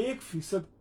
1%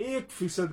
1%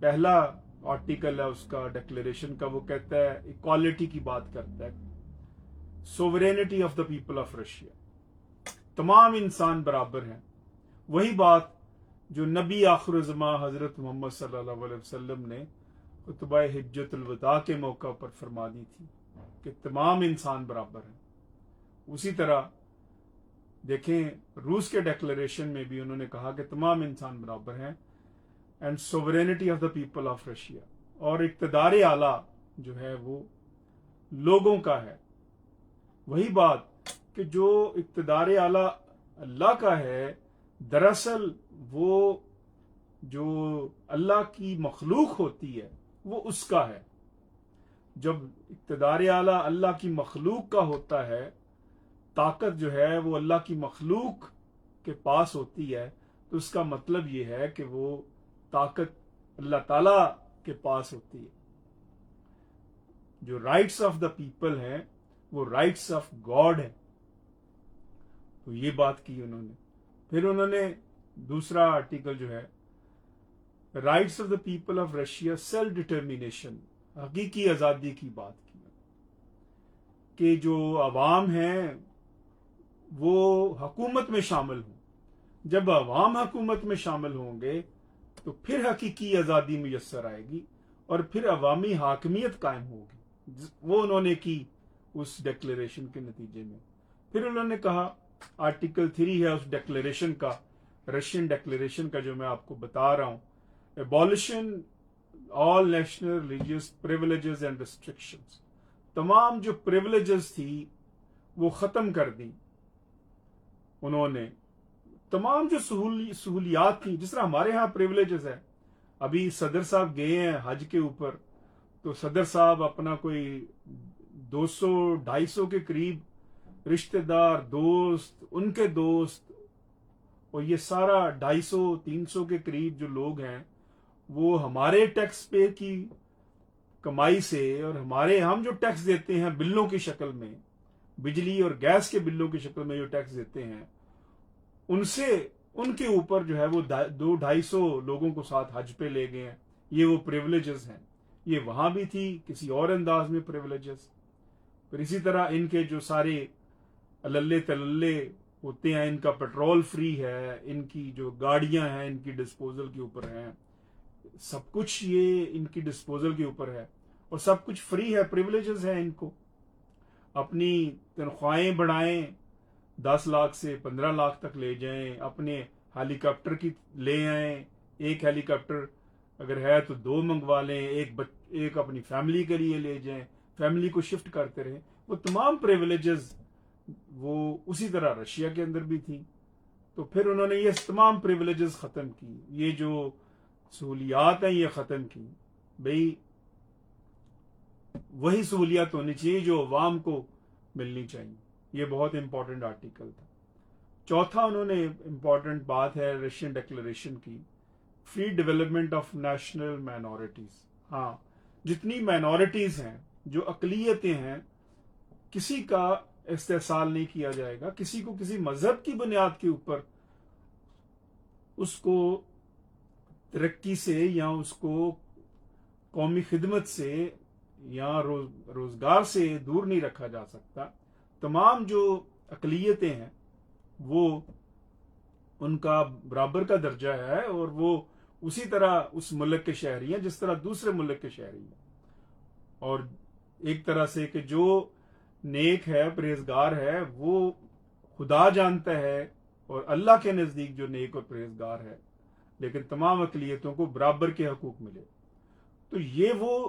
پہلا آرٹیکل ہے اس کا ڈکلیریشن کا، وہ کہتا ہے ایکوالٹی کی بات کرتا ہے، sovereignty of the people of Russia, تمام انسان برابر ہیں۔ وہی بات جو نبی آخر الزماں حضرت محمد صلی اللہ علیہ وسلم نے خطبہ حجت الوداع کے موقع پر فرما دی تھی کہ تمام انسان برابر ہیں۔ اسی طرح دیکھیں روس کے ڈیکلریشن میں بھی انہوں نے کہا کہ تمام انسان برابر ہیں، and sovereignty of the people of Russia, اور اقتدار اعلیٰ جو ہے وہ لوگوں کا ہے۔ وہی بات کہ جو اقتدار اعلیٰ اللہ کا ہے، دراصل وہ جو اللہ کی مخلوق ہوتی ہے وہ اس کا ہے۔ جب اقتدار اعلیٰ اللہ کی مخلوق کا ہوتا ہے، طاقت جو ہے وہ اللہ کی مخلوق کے پاس ہوتی ہے، تو اس کا مطلب یہ ہے کہ وہ طاقت اللہ تعالی کے پاس ہوتی ہے۔ جو رائٹس آف دا پیپل ہیں وہ رائٹس آف گاڈ ہیں۔ تو یہ بات کی انہوں نے۔ پھر انہوں نے دوسرا آرٹیکل جو ہے rights of the people of Russia self determination, حقیقی آزادی کی بات کی کہ جو عوام ہیں وہ حکومت میں شامل ہوں۔ جب عوام حکومت میں شامل ہوں گے تو پھر حقیقی آزادی میسر آئے گی اور پھر عوامی حاکمیت قائم ہوگی۔ وہ انہوں نے کی اس ڈیکلیریشن کے نتیجے میں۔ پھر انہوں نے کہا آرٹیکل 3 ہے اس ڈیکلیریشن کا، رشین ڈیکلیریشن کا جو میں آپ کو بتا رہا ہوں، abolition all national religious privileges and restrictions, تمام جو پریویلیجز تھی وہ ختم کر دی انہوں نے۔ تمام جو سہولیات تھیں، جس طرح ہمارے ہاں پریویلیجز ہیں، ابھی صدر صاحب گئے ہیں حج کے اوپر، تو صدر صاحب اپنا کوئی 200-250 کے قریب رشتہ دار، دوست، ان کے دوست، اور یہ سارا 250-300 کے قریب جو لوگ ہیں وہ ہمارے ٹیکس پے کی کمائی سے، اور ہم جو ٹیکس دیتے ہیں بلوں کی شکل میں، بجلی اور گیس کے بلوں کی شکل میں جو ٹیکس دیتے ہیں، ان کے اوپر جو ہے وہ 200-250 لوگوں کو ساتھ حج پہ لے گئے ہیں۔ یہ وہ پریویلیجز ہیں۔ یہ وہاں بھی تھی کسی اور انداز میں پریویلیجز۔ پھر اسی طرح ان کے جو سارے اللے تللے ہوتے ہیں، ان کا پیٹرول فری ہے، ان کی جو گاڑیاں ہیں ان کی ڈسپوزل کے اوپر ہیں، سب کچھ یہ ان کی ڈسپوزل کے اوپر ہے، اور سب کچھ فری ہے، پریویلیجز ہیں ان کو۔ اپنی تنخواہیں بڑھائیں، 10 لاکھ سے 15 لاکھ تک لے جائیں، اپنے ہیلی کاپٹر کی لے آئیں، ایک ہیلی کاپٹر اگر ہے تو 2 منگوا لیں، ایک اپنی فیملی کے لیے لے جائیں، فیملی کو شفٹ کرتے رہیں۔ وہ تمام پریویلیجز وہ اسی طرح رشیا کے اندر بھی تھی۔ تو پھر انہوں نے یہ تمام پریویلیجز ختم کی، یہ جو سہولیات ہیں یہ ختم کی۔ بھئی وہی سہولیات ہونی چاہیے جو عوام کو ملنی چاہیے۔ یہ بہت امپورٹنٹ آرٹیکل تھا۔ چوتھا انہوں نے امپورٹنٹ بات ہے رشین ڈیکلیریشن کی، free development of national minorities. ہاں، جتنی مائنورٹیز ہیں، جو اقلیتیں ہیں، کسی کا استحصال نہیں کیا جائے گا، کسی کو کسی مذہب کی بنیاد کے اوپر اس کو ترقی سے یا اس کو قومی خدمت سے یا روزگار سے دور نہیں رکھا جا سکتا۔ تمام جو اقلیتیں ہیں وہ ان کا برابر کا درجہ ہے، اور وہ اسی طرح اس ملک کے شہری ہیں جس طرح دوسرے ملک کے شہری ہیں۔ اور ایک طرح سے کہ جو نیک ہے، پرہیزگار ہے، وہ خدا جانتا ہے، اور اللہ کے نزدیک جو نیک اور پرہیزگار ہے، لیکن تمام اقلیتوں کو برابر کے حقوق ملے۔ تو یہ وہ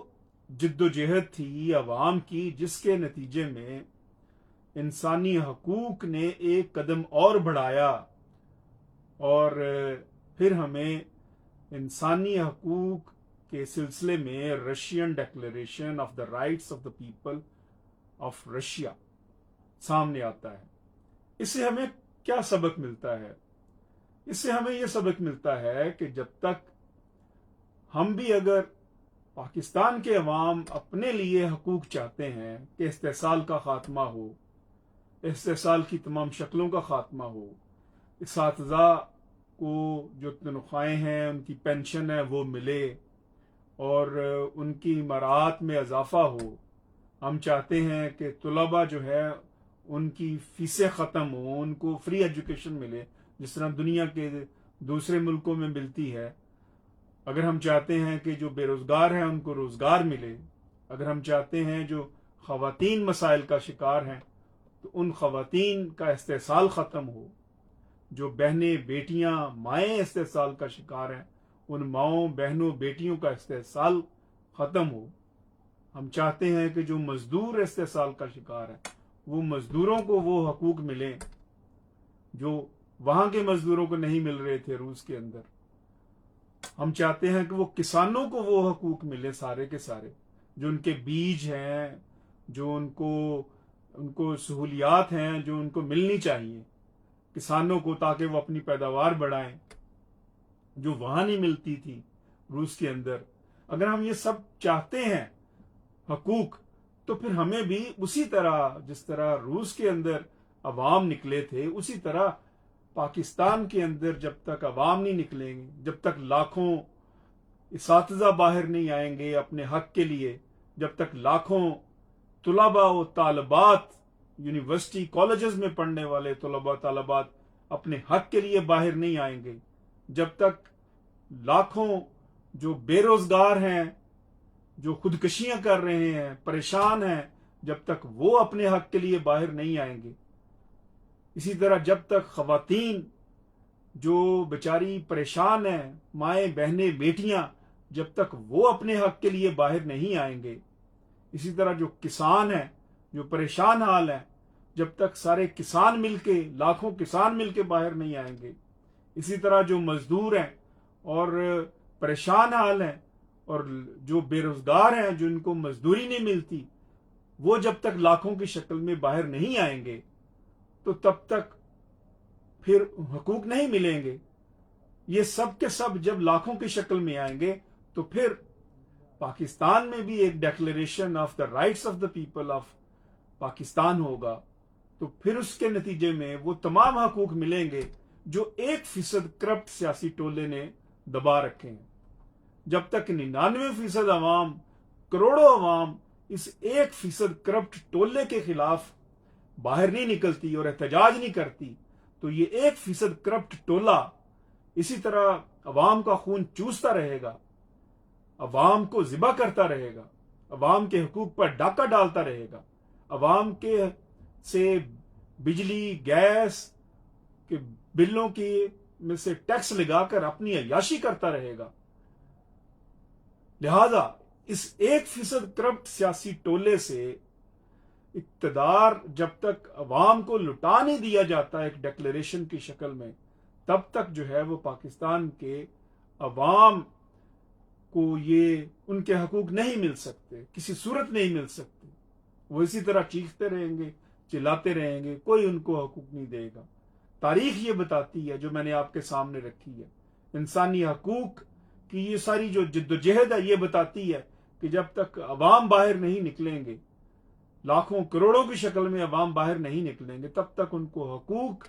جد و جہد تھی عوام کی، جس کے نتیجے میں انسانی حقوق نے ایک قدم اور بڑھایا، اور پھر ہمیں انسانی حقوق کے سلسلے میں Russian declaration of the rights of the people of Russia سامنے آتا ہے۔ اس سے ہمیں کیا سبق ملتا ہے؟ اس سے ہمیں یہ سبق ملتا ہے کہ جب تک ہم بھی اگر پاکستان کے عوام اپنے لیے حقوق چاہتے ہیں کہ استحصال کا خاتمہ ہو، استحصال کی تمام شکلوں کا خاتمہ ہو، اساتذہ کو جو تنخواہیں ہیں، ان کی پینشن ہے وہ ملے، اور ان کی امارات میں اضافہ ہو. ہم چاہتے ہیں کہ طلباء جو ہے ان کی فیسیں ختم ہوں, ان کو فری ایجوکیشن ملے جس طرح دنیا کے دوسرے ملکوں میں ملتی ہے. اگر ہم چاہتے ہیں کہ جو بے روزگار ہیں ان کو روزگار ملے, اگر ہم چاہتے ہیں جو خواتین مسائل کا شکار ہیں تو ان خواتین کا استحصال ختم ہو, جو بہنیں بیٹیاں مائیں استحصال کا شکار ہیں ان ماؤں بہنوں بیٹیوں کا استحصال ختم ہو. ہم چاہتے ہیں کہ جو مزدور استحصال کا شکار ہیں وہ مزدوروں کو وہ حقوق ملیں جو وہاں کے مزدوروں کو نہیں مل رہے تھے روس کے اندر. ہم چاہتے ہیں کہ وہ کسانوں کو وہ حقوق ملے سارے کے سارے, جو ان کے بیج ہیں, جو ان کو سہولیات ہیں جو ان کو ملنی چاہیے کسانوں کو, تاکہ وہ اپنی پیداوار بڑھائیں جو وہاں نہیں ملتی تھی روس کے اندر. اگر ہم یہ سب چاہتے ہیں حقوق, تو پھر ہمیں بھی اسی طرح جس طرح روس کے اندر عوام نکلے تھے اسی طرح پاکستان کے اندر جب تک عوام نہیں نکلیں گے, جب تک لاکھوں اساتذہ باہر نہیں آئیں گے اپنے حق کے لیے, جب تک لاکھوں طلباء و طالبات یونیورسٹی کالجز میں پڑھنے والے طلباء طالبات اپنے حق کے لیے باہر نہیں آئیں گے, جب تک لاکھوں جو بے روزگار ہیں, جو خودکشیاں کر رہے ہیں, پریشان ہیں, جب تک وہ اپنے حق کے لیے باہر نہیں آئیں گے, اسی طرح جب تک خواتین جو بیچاری پریشان ہیں, مائیں بہنیں بیٹیاں, جب تک وہ اپنے حق کے لیے باہر نہیں آئیں گے, اسی طرح جو کسان ہیں جو پریشان حال ہیں, جب تک سارے کسان مل کے لاکھوں کسان مل کے باہر نہیں آئیں گے, اسی طرح جو مزدور ہیں اور پریشان حال ہیں اور جو بے روزگار ہیں جو ان کو مزدوری نہیں ملتی, وہ جب تک لاکھوں کی شکل میں باہر نہیں آئیں گے تو تب تک پھر حقوق نہیں ملیں گے. یہ سب کے سب جب لاکھوں کی شکل میں آئیں گے تو پھر پاکستان میں بھی ایک declaration of the rights of the people of Pakistan ہوگا, تو پھر اس کے نتیجے میں وہ تمام حقوق ملیں گے جو 1% کرپٹ سیاسی ٹولے نے دبا رکھے ہیں. جب تک 99% عوام, کروڑوں عوام اس 1% کرپٹ ٹولے کے خلاف باہر نہیں نکلتی اور احتجاج نہیں کرتی, تو یہ 1% کرپٹ ٹولہ اسی طرح عوام کا خون چوستا رہے گا, عوام کو ذبح کرتا رہے گا, عوام کے حقوق پر ڈاکہ ڈالتا رہے گا, عوام کے سے بجلی گیس کے بلوں کی میں سے ٹیکس لگا کر اپنی عیاشی کرتا رہے گا. لہذا اس 1% کرپٹ سیاسی ٹولے سے اقتدار جب تک عوام کو لٹا نہیں دیا جاتا ایک ڈیکلریشن کی شکل میں, تب تک جو ہے وہ پاکستان کے عوام کو یہ ان کے حقوق نہیں مل سکتے, کسی صورت نہیں مل سکتے. وہ اسی طرح چیختے رہیں گے, چلاتے رہیں گے, کوئی ان کو حقوق نہیں دے گا. تاریخ یہ بتاتی ہے, جو میں نے آپ کے سامنے رکھی ہے, انسانی حقوق کی یہ ساری جو جدوجہد ہے یہ بتاتی ہے کہ جب تک عوام باہر نہیں نکلیں گے, لاکھوں کروڑوں کی شکل میں عوام باہر نہیں نکلیں گے, تب تک ان کو حقوق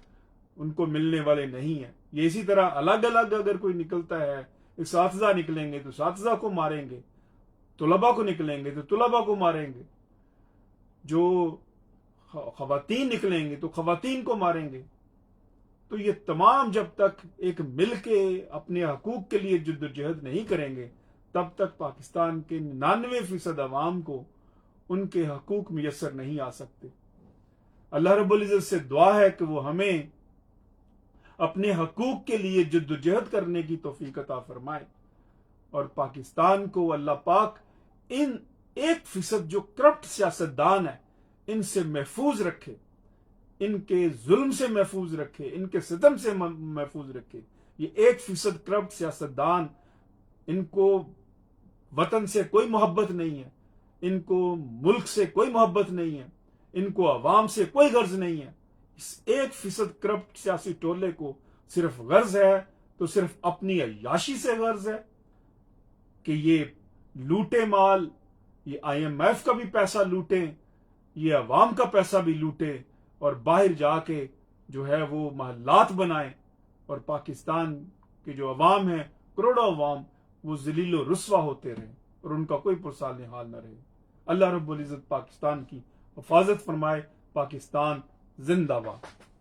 ان کو ملنے والے نہیں ہیں. یہ اسی طرح الگ الگ اگر کوئی نکلتا ہے, اساتذہ نکلیں گے تو اساتذہ کو ماریں گے, طلباء کو نکلیں گے تو طلباء کو ماریں گے, جو خواتین نکلیں گے تو خواتین کو ماریں گے. تو یہ تمام جب تک ایک مل کے اپنے حقوق کے لیے جدوجہد نہیں کریں گے, تب تک پاکستان کے 99% عوام کو ان کے حقوق میسر نہیں آ سکتے. اللہ رب العزت سے دعا ہے کہ وہ ہمیں اپنے حقوق کے لیے جدوجہد کرنے کی توفیق عطا فرمائے, اور پاکستان کو اللہ پاک ان 1% جو کرپٹ سیاستدان ہیں ان سے محفوظ رکھے, ان کے ظلم سے محفوظ رکھے, ان کے ستم سے محفوظ رکھے. یہ 1% کرپٹ سیاستدان, ان کو وطن سے کوئی محبت نہیں ہے, ان کو ملک سے کوئی محبت نہیں ہے, ان کو عوام سے کوئی غرض نہیں ہے. اس 1% کرپٹ سیاسی ٹولے کو صرف غرض ہے تو صرف اپنی عیاشی سے غرض ہے کہ یہ لوٹے مال, یہ IMF کا بھی پیسہ لوٹیں, یہ عوام کا پیسہ بھی لوٹے, اور باہر جا کے جو ہے وہ محلات بنائیں, اور پاکستان کے جو عوام ہیں, کروڑوں عوام, وہ ذلیل و رسوا ہوتے رہے اور ان کا کوئی پرسال نحال نہ رہے۔ اللہ رب العزت پاکستان کی حفاظت فرمائے۔ پاکستان زندہ باد۔